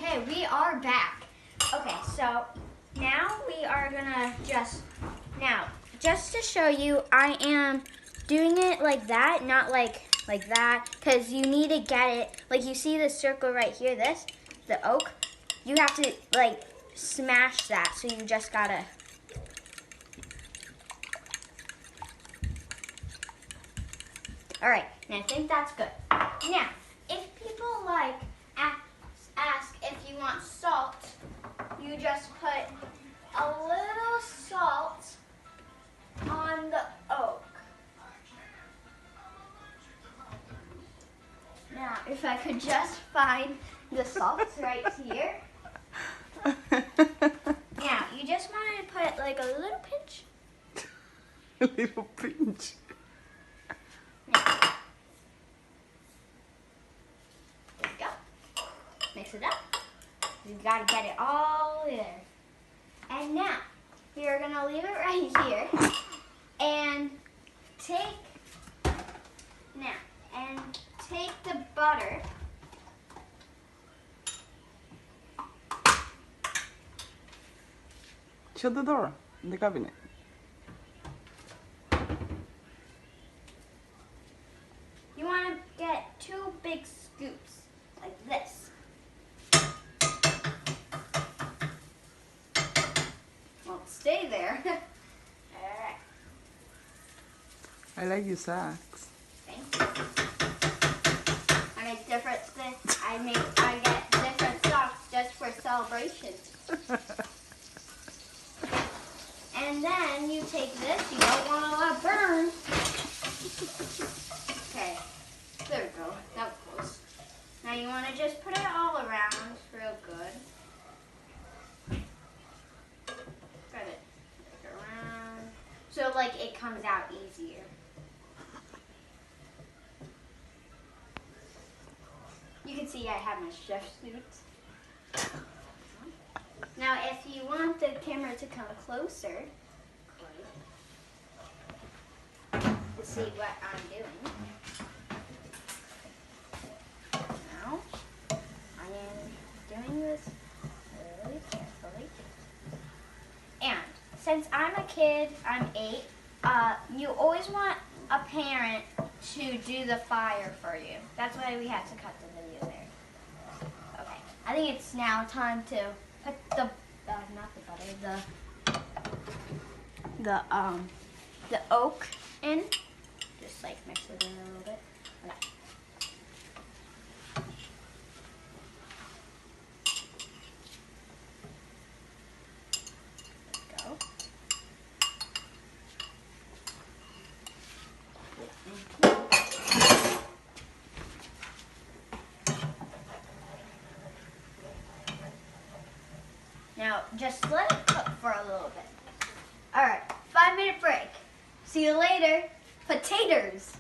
Okay, we are back. Okay, so now we are gonna just to show you, I am doing it like that, not like that, because you need to get it, like you see the circle right here, the oak, you have to like smash that, so you just gotta. All right, and I think that's good. Now, if people like ask if you want salt, you just put a little salt on the oak. Now, if I could just find the salt right here. Now, you just want to put like a little pinch. A little pinch. Now, there you go. Mix it up. You gotta get it all there. And now, you're gonna leave it right here and take the butter. Shut the door in the cabinet. You want to get 2 big scoops, like this. Won't stay there. Alright. I like your socks. Thank you. I get different socks just for celebrations. And then you take this, you don't want to let it burn. Okay, there we go, that was close. Now you want to just put it all around real good. Spread it like around, so like it comes out easier. You can see I have my chef suit. Now, if you want the camera to come closer to see what I'm doing. Now, I am doing this really carefully. And since I'm a kid, I'm 8, you always want a parent to do the fire for you. That's why we had to cut the video there. Okay, I think it's now time to put the not the butter, the oak in. Just like mix it in a little bit. Okay. Go. Now, just let it cook for a little bit. All right, 5-minute break. See you later. Potatoes.